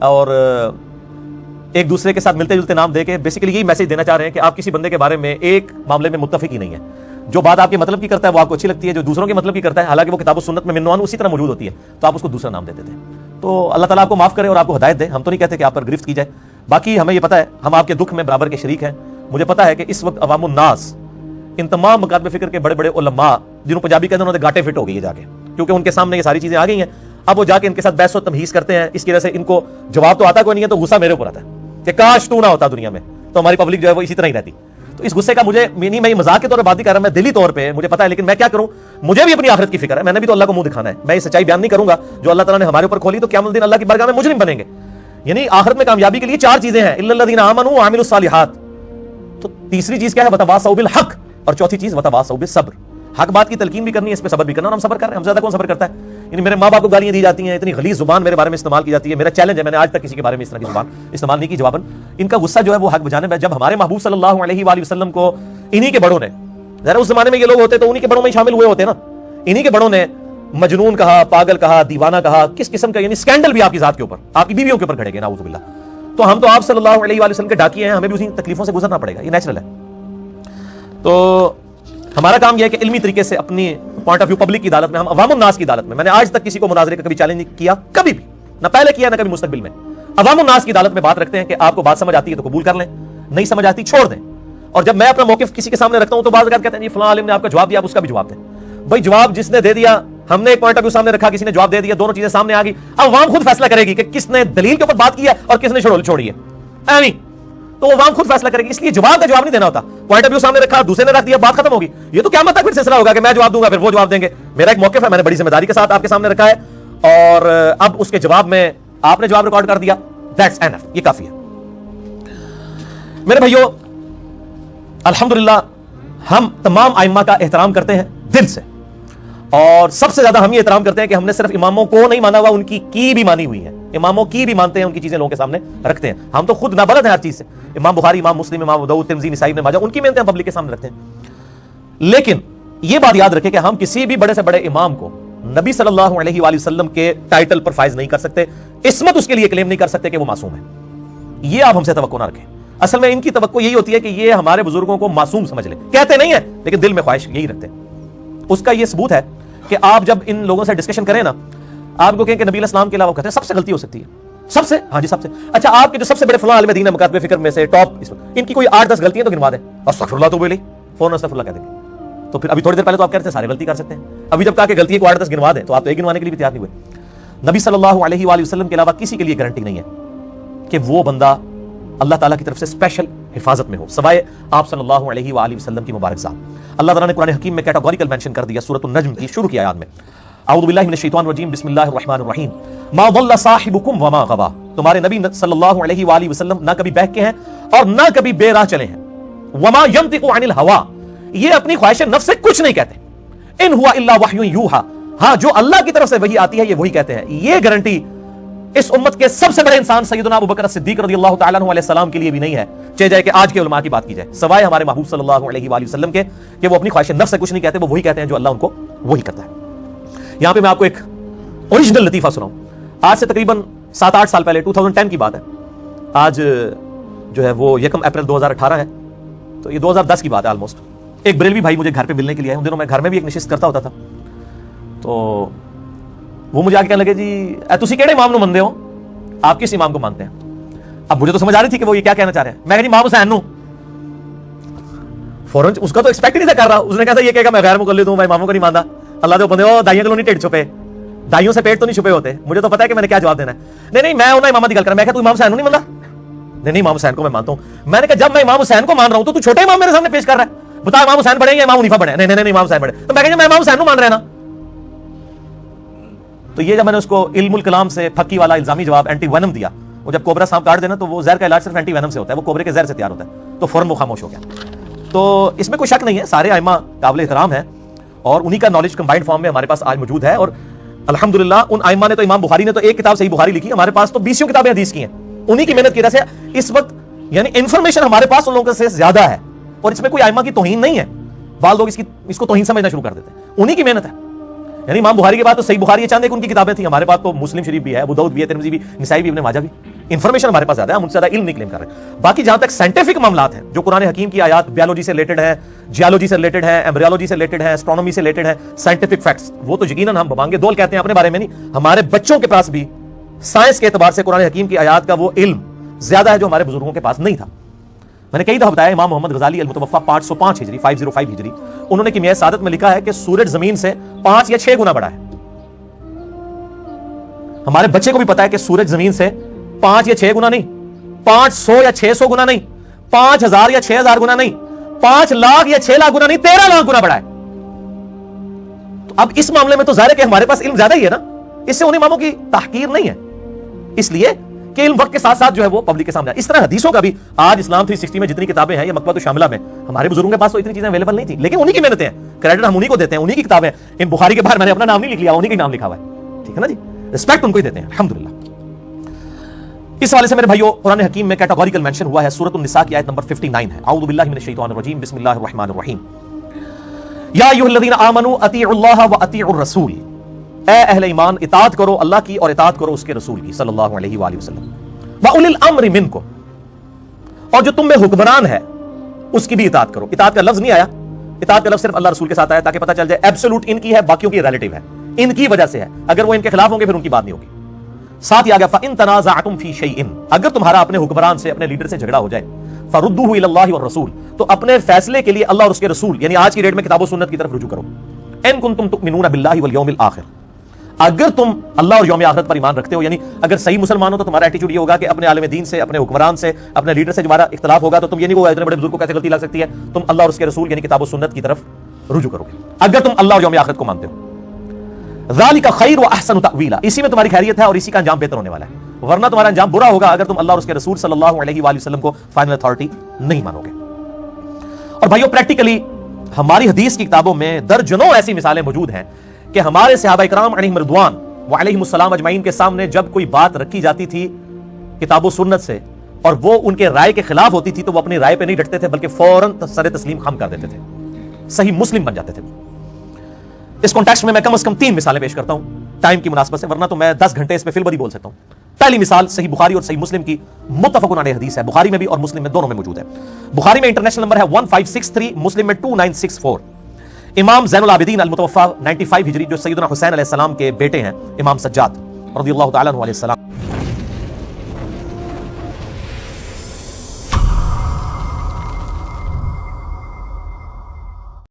اور ایک دوسرے کے ساتھ ملتے جلتے نام دے کے بیسیکلی یہی میسج دینا چاہ رہے ہیں کہ آپ کسی بندے کے بارے میں ایک معاملے میں متفق ہی نہیں ہے. جو بات آپ کے مطلب کی کرتا ہے وہ آپ کو اچھی لگتی ہے, جو دوسروں کے مطلب کی کرتا ہے حالانکہ وہ کتاب و سنت میں منوان اسی طرح موجود ہوتی ہے, تو آپ اس کو دوسرا نام دے دیتے ہیں. تو اللہ تعالیٰ آپ کو معاف کرے اور آپ کو ہدایت دے. ہم تو نہیں کہتے کہ آپ پر گرفت کی جائے, باقی ہمیں یہ پتا ہے ہم آپ کے دکھ میں برابر کے شریک ہیں. مجھے پتا ہے کہ اس وقت عوام الناس ان تمام مکاتب فکر کے بڑے بڑے علماء جنہوں پنجابی کہتے ہیں انہوں نے گاٹے فٹ ہو گئی ہے جا کے, کیونکہ ان کے سامنے یہ ساری چیزیں آ گئی ہیں. اب وہ جا کے ان کے ساتھ بحث و تمہیز کرتے ہیں, اس کی وجہ سے ان کو جواب تو آتا کوئی نہیں ہے, تو غصہ میرے اوپر آتا ہے کہ کاش تو نہ ہوتا دنیا میں, تو ہماری پبلک جو ہے وہ اسی طرح ہی رہتی. تو اس غصے کا مجھے نہیں, میں مذاق کے طور پہ بات نہیں کر رہا, میں دلی طور پہ مجھے پتا ہے, لیکن میں کیا کروں, مجھے بھی اپنی آخرت کی فکر ہے. میں نے بھی تو اللہ کو منہ دکھانا ہے, میں یہ سچائی بیان نہیں کروں گا جو اللہ تعالیٰ نے ہمارے اوپر کھولی تو قیامت الدین اللہ کی بارگاہ میں مجرم بنیں گے. یعنی آخرت میں کامیابی کے لیے 4 چیزیں ہیں, الا الذین آمنوا وعملوا الصالحات. تو تیسری چیز کیا ہے, وتواصوا بالحق, اور چوتھی چیز وتواصوا بالصبر. حق بات کی تلقین بھی کرنی ہے, اس پہ صبر بھی کرنا, اور ہم صبر کر رہے ہیں. ہم زیادہ کون صبر کرتا ہے؟ یعنی میرے ماں باپ کو گالیاں دی جاتی ہیں, اتنی غلیظ زبان میرے بارے میں استعمال کی جاتی ہے. میرا چیلنج ہے, میں نے آج تک کسی کے بارے میں اس طرح کی زبان استعمال نہیں کی جواباً. ان کا غصہ جو ہے وہ حق بجانب ہے. جب ہمارے محبوب صلی اللہ علیہ وآلہ وسلم کو انہی کے بڑوں نے, ذرا اس زمانے میں یہ لوگ ہوتے تو انہی کے بڑوں میں شامل ہوئے ہوتے نا, انہی کے بڑوں نے مجنون کہا, پاگل کہا, دیوانہ کہا, کس قسم کا یعنی اسکینڈل بھی آپ کی ذات کے اوپر, آپ کی بیویوں کے اوپر کھڑے گئے نعوذ باللہ. تو ہم تو آپ صلی اللہ علیہ وآلہ وسلم کے ڈاکیے ہیں, ہمیں بھی اسی تکلیفوں سے گزرنا پڑے گا, یہ نیچرل ہے. تو ہمارا کام یہ ہے کہ علمی طریقے سے اپنی پوائنٹ آف ویو پبلک کی عدالت میں, ہم عوام الناس کی عدالت میں, میں نے آج تک کسی کو مناظرے کا کبھی چیلنج نہیں کیا, کبھی بھی, نہ پہلے کیا نہ کبھی مستقبل میں. عوام الناس کی عدالت میں بات رکھتے ہیں کہ آپ کو بات سمجھ آتی ہے تو قبول کر لیں, نہیں سمجھ آتی چھوڑ دیں. اور جب میں اپنا موقف کسی کے سامنے رکھتا ہوں تو بعض اوقات کہتے ہیں جی فلاں عالم نے آپ کا جواب دیا, آپ اس کا بھی جواب دیں. بھائی جواب جس نے دے دیا, ہم نے ایک پوائنٹ آف ویو سامنے رکھا, کسی نے جواب دے دیا, دونوں چیزیں سامنے آ گئی. اب عوام خود فیصلہ کرے گی کہ کس نے دلیل کے اوپر بات کیا اور کس نے چھوڑی ہے, تو وہ عوام خود فیصلہ کرے گی. اس لیے جواب کا جواب نہیں دینا ہوتا. پوائنٹ آف ویو سامنے رکھا, دوسرے نے رکھ دیا, بات ختم ہوگی. یہ تو قیامت تک پھر سلسلہ ہوگا کہ میں جواب دوں گا پھر وہ جواب دیں گے. میرا ایک موقف ہے, میں نے بڑی ذمہ داری کے ساتھ آپ کے سامنے رکھا ہے, اور اب اس کے جواب میں آپ نے جواب ریکارڈ کر دیا, دیٹس انف, یہ کافی ہے. میرے بھائیو, الحمدللہ ہم تمام ائمہ کا احترام کرتے ہیں دل سے, اور سب سے زیادہ ہم یہ احترام کرتے ہیں کہ ہم نے صرف اماموں کو نہیں مانا ہوا, ان کی بھی مانی ہوئی ہے. اماموں کی بھی مانتے ہیں, ان کی چیزیں لوگوں کے سامنے رکھتے ہیں. ہم تو خود نابلد ہیں ہر چیز سے. امام بخاری, امام مسلم, امام ابو داؤد, ترمذی, نسائی, ابن ماجہ, ان کی محنتیں ہم پبلک کے سامنے رکھتے ہیں. لیکن یہ بات یاد رکھیں کہ ہم کسی بھی بڑے سے بڑے امام کو نبی صلی اللہ علیہ وآلہ وسلم کے ٹائٹل پر فائز نہیں کر سکتے, عصمت اس کے لیے کلیم نہیں کر سکتے کہ وہ معصوم ہے. یہ آپ ہم سے توقع نہ رکھیں. اصل میں ان کی توقع یہی ہوتی ہے کہ یہ ہمارے بزرگوں کو معصوم سمجھ لیں. کہتے نہیں ہیں لیکن دل میں خواہش یہی رکھتے ہیں. اس کا یہ ثبوت ہے کہ آپ جب ان لوگوں سے ڈسکشن کریں نا, آپ کو کہیں کہ نبی علیہ السلام کے علاوہ کہتے ہیں سب سے غلطی ہو سکتی ہے, سب سے, ہاں جی سب سے. اچھا آپ کے جو سب سے بڑے فلاں عالم دین مکاتب فکر میں سے ٹاپ, ان کی کوئی 8-10 غلطیاں تو گنوا دیں, استغفر اللہ تو بولے فوراً استغفر اللہ کہہ دیں گے. تو پھر ابھی تھوڑی دیر پہلے تو آپ کہتے ہیں سارے غلطی کر سکتے ہیں, ابھی جب کہا کہ غلطی کو 8-10 گنوا دیں تو آپ تو ایک گنوانے کے لیے بھی تیار نہیں ہوئے. نبی صلی اللہ علیہ وآلہ وسلم کے علاوہ کسی کے لیے گارنٹی نہیں ہے کہ وہ بندہ اللہ تعالیٰ کی طرف سے اسپیشل حفاظت میں ہو سوائے آپ صلی اللہ علیہ وآلہ وسلم کی مبارک ذات. اللہ تعالیٰ نے قرآن حکیم میں کیٹاگوریکل مینشن کر دیا سورۃ النجم کی شروع کی آیات میں, اعوذ باللہ من الشیطان الرجیم, بسم اللہ الرحمن الرحیم, ما ضل صاحبکم وما غوا. تمہارے نبی صلی اللہ علیہ وآلہ وسلم نہ کبھی بہک کے ہیں اور نہ کبھی بے راہ چلے ہیں. وما ینطق عن الہوا, یہ اپنی خواہش نفس سے کچھ نہیں کہتے. ان ہوا الا وحی یوحا, ہاں جو اللہ کی طرف سے وحی آتی ہے یہ وہی کہتے ہیں. یہ گارنٹی اس امت کے سب سے بڑے انسان سیدنا ابوبکر صدیق رضی اللہ تعالیٰ عنہ علیہ السلام کے لیے بھی نہیں ہے, چاہے جائے کہ آج کے علماء کی بات کی جائے, سوائے ہمارے محبوب صلی اللہ علیہ وآلہ وسلم کے, کہ وہ اپنی خواہش نفس سے کچھ نہیں کہتے, وہ وہی کہتے ہیں جو اللہ ان کو وہی کرتا ہے. یہاں پہ میں آپ کو ایک اوریجنل لطیفہ سناؤں. آج سے تقریباً 7-8 سال پہلے 2010 کی بات ہے. آج جو ہے وہ 1 اپریل 2018 ہے, تو یہ 2010 کی بات ہے آلموسٹ. ایک بریلوی بھائی مجھے گھر پہ ملنے کے لیے آئے. ان دنوں میں گھر میں بھی ایک نشست کرتا ہوتا تھا, تو وہ مجھے آ کے کہنے لگے جی تسی کیڑے امام نو مندے ہو, آپ کس امام کو مانتے ہیں؟ اب مجھے تو سمجھ آ رہی تھی کہ وہ یہ کیا کہنا چاہ رہے ہیں. میں کہا جی امام حسین نو. فوراً اس کا تو ایکسپیکٹ نہیں تھا کر رہا. اس نے کہا تھا یہ کہے گا میں غیر مقلد ہوں, میں اماموں کو نہیں مانتا. اللہ دے بندے ہو, دائیوں کو نہیں ٹیڑھ چھپے, دائیوں سے پیٹ تو نہیں چھپے ہوتے. مجھے تو پتا ہے کہ میں نے کیا جواب دینا ہے. نہیں میں انہیں امام کی گل کر رہا. میں کہا تو امام حسین نہیں مانتا؟ نہیں امام حسین کو میں مانتا ہوں. میں نے کہا جب میں امام حسین کو مان رہا ہوں تو چھوٹے امام میرے سامنے پیش کر رہا ہے, بتا امام حسین بڑے یا امام حنیفہ بڑے؟ نہیں امام حسین بڑے. تو میں کہا میں امام حسین کو مان رہا نا. تو یہ جب میں نے اس کو علم الکلام سے پھکی والا الزامی جواب اینٹی وینم دیا, وہ جب کوبرا سانپ کاٹ دینا تو وہ زہر کا علاج صرف اینٹی وینم سے ہوتا ہے, وہ کوبرے کے زہر سے تیار ہوتا ہے, تو فوراً وہ خاموش ہو گیا. تو اس میں کوئی شک نہیں ہے, سارے ائمہ قابل احترام ہیں اور انہی کا نالج کمبائنڈ فارم میں ہمارے پاس آج موجود ہے. اور الحمدللہ ان ائمہ نے تو, امام بخاری نے تو ایک کتاب صحیح بخاری لکھی, ہمارے پاس تو 20 کتابیں حدیث کی ہیں. انہی کی محنت کی وجہ سے اس وقت یعنی انفارمیشن ہمارے پاس ان لوگوں سے زیادہ ہے, اور اس میں کوئی ائمہ کی توہین نہیں ہے. بعض لوگ اس کو توہین سمجھنا شروع کر دیتے ہیں. انہی کی محنت ہے. یعنی امام بخاری کے بعد تو صحیح بخاری چاند ایک ان کی کتابیں تھیں, ہمارے پاس تو مسلم شریف بھی ہے, ابو داؤد بھی ہے, ترمذی بھی, نسائی بھی, ابن ماجہ بھی. انفارمیشن ہمارے پاس زیادہ ہے, ہم ان سے زیادہ علم نہیں کلیم کر رہے. باقی جہاں تک سائنٹیفک معاملات ہیں جو قرآن حکیم کی آیات بیولوجی سے ریلیٹڈ ہیں, جیولوجی سے ریلیٹڈ ہیں, ایمبریولوجی سے ریلیٹڈ ہیں, اسٹرونومی سے ریلیٹڈ ہیں, سائنٹیفک فیکٹس, وہ تو یقیناً ہم بانگے دول کہتے ہیں اپنے بارے میں نہیں, ہمارے بچوں کے پاس بھی سائنس کے اعتبار سے قرآن حکیم کی آیات کا وہ علم زیادہ ہے جو ہمارے بزرگوں کے پاس نہیں تھا. میں نے کئی دفعہ بتایا, امام محمد غزالی المتوفی 505 ہجری 505 ہجری, انہوں نے کیمیائے سعادت میں لکھا ہے کہ سورج زمین سے 5 یا 6 گنا بڑا ہے. ہمارے بچے کو بھی پتا ہے کہ سورج زمین سے 5 یا 6 گنا نہیں, 500 یا 600 گنا نہیں, 5000 یا 6000 گنا نہیں, 5 لاکھ یا 6 لاکھ گنا نہیں, 13 لاکھ گنا بڑا ہے. تو اب اس معاملے میں تو ظاہر ہے کہ ہمارے پاس علم زیادہ ہی ہے نا, اس سے ان اماموں کی تحقیر نہیں ہے, اس لیے کہ علم وقت کے ساتھ ساتھ جو ہے وہ پبلک کے سامنے. اس طرح حدیثوں کا بھی آج اسلام 360 میں جتنی کتابیں ہیں, یہ مکتبۃ الشاملہ میں, ہمارے بزرگوں کے پاس تو اتنی چیزیں اویلیبل نہیں تھی, لیکن انہی کی محنتیں ہیں, کریڈٹ ہم انہی کو دیتے ہیں, انہی کی کتابیں. ان بخاری کے باہر میں نے اپنا نام نہیں لکھ لیا, انہی کا نام لکھا ہوا ہے, ٹھیک ہے نا جی, رسپیکٹ ان کو ہی دیتے ہیں الحمدللہ. اس حوالے سے میرے بھائیو قرآن حکیم میں کیٹاگوریکل مینشن ہوا ہے, سورۃ النساء کی آیت نمبر 59 ہے, اعوذ باللہ من الشیطان الرجیم, بسم اللہ الرحمن الرحیم, یا ایھا الذین آمنوا اطیعوا اللہ واطیعوا الرسول, اے اہل ایمان اطاعت کرو اللہ کی اور اطاعت کرو اس کے رسول کی صلی اللہ علیہ وآلہ وسلم, وَأُولِي الْأَمْرِ مِنْكُمْ, اور جو تم میں حکمران ہے اس کی بھی اطاعت کرو. اطاعت کا لفظ نہیں آیا, اطاعت کا لفظ صرف اللہ رسول کے ساتھ آیا تاکہ پتہ چل جائے ایبسولوٹ ان کی ہے, باقیوں کی ریلیٹیو ہے, ان کی وجہ سے ہے, اگر وہ ان کے خلاف ہوں گے پھر ان کی بات نہیں ہوگی. ساتھ ہی آ گیا فَإِن تَنَازَعْتُمْ فِي شَيْءٍ, اگر تمہارا اپنے حکمران سے اپنے لیڈر سے جھگڑا ہو جائے, فَرُدُّوهُ إِلَى اللَّهِ وَالرَّسُولِ, تو اپنے فیصلے کے لیے اللہ اور اس کے رسول یعنی آج کی ڈیٹ میں کتاب و سنت کی طرف رجوع کرو. إِن كُنتُمْ تُؤْمِنُونَ بِاللَّهِ وَالْيَوْمِ الْآخِرِ, اگر تم اللہ اور یوم آخرت پر ایمان رکھتے ہو, یعنی اگر صحیح مسلمان ہو تو تمہارا ایٹیٹیوڈ یہ ہوگا کہ اپنے عالم دین سے, اپنے حکمران سے, اپنے لیڈر سے تمہارا اختلاف ہوگا تو تم یہ نہیں ہوگا اتنے بڑے بزرگ کو کیسے غلطی لگ سکتی ہے, تم اللہ اور اس کے رسول یعنی کتاب و سنت کی طرف رجوع کرو گے اگر تم اللہ اور یوم آخرت کو مانتے ہو. ذالک خیر و احسن تأویلا, اسی میں تمہاری خیریت ہے اور اسی کا انجام بہتر ہونے والا ہے, ورنہ تمہارا انجام برا ہوگا اگر تم اللہ اور اس کے رسول صلی اللہ علیہ وآلہ وسلم کو فائنل اتھارٹی نہیں مانو گے. اور بھائیو پریکٹیکلی ہماری حدیث کی کتابوں میں درجنوں ایسی مثالیں موجود ہیں کہ ہمارے صحابہ کرام علیہم رضوان وعلیہم السلام اجمعین کے سامنے جب کوئی بات رکھی جاتی تھی کتاب و سنت سے اور وہ ان کے رائے کے خلاف ہوتی تھی تو وہ اپنی رائے پہ نہیں ڈٹتے تھے بلکہ فوراً سر تسلیم خم کر دیتے تھے, صحیح مسلم بن جاتے تھے. اس کانٹیکسٹ میں کم از کم 3 مثالیں پیش کرتا ہوں ٹائم کی مناسبت سے, ورنہ تو میں 10 گھنٹے اس پہ فی البدی بول سکتا ہوں. پہلی مثال صحیح بخاری اور صحیح مسلم کی متفق علیہ حدیث ہے, بخاری میں بھی اور مسلم میں دونوں میں موجود ہے. بخاری میں انٹرنیشنل نمبر ہے 1563, مسلم میں 2964. امام زین العابدین المتوفی 95 ہجری جو سیدنا حسین علیہ السلام کے بیٹے ہیں, امام سجاد رضی اللہ تعالیٰ عنہ علیہ السلام,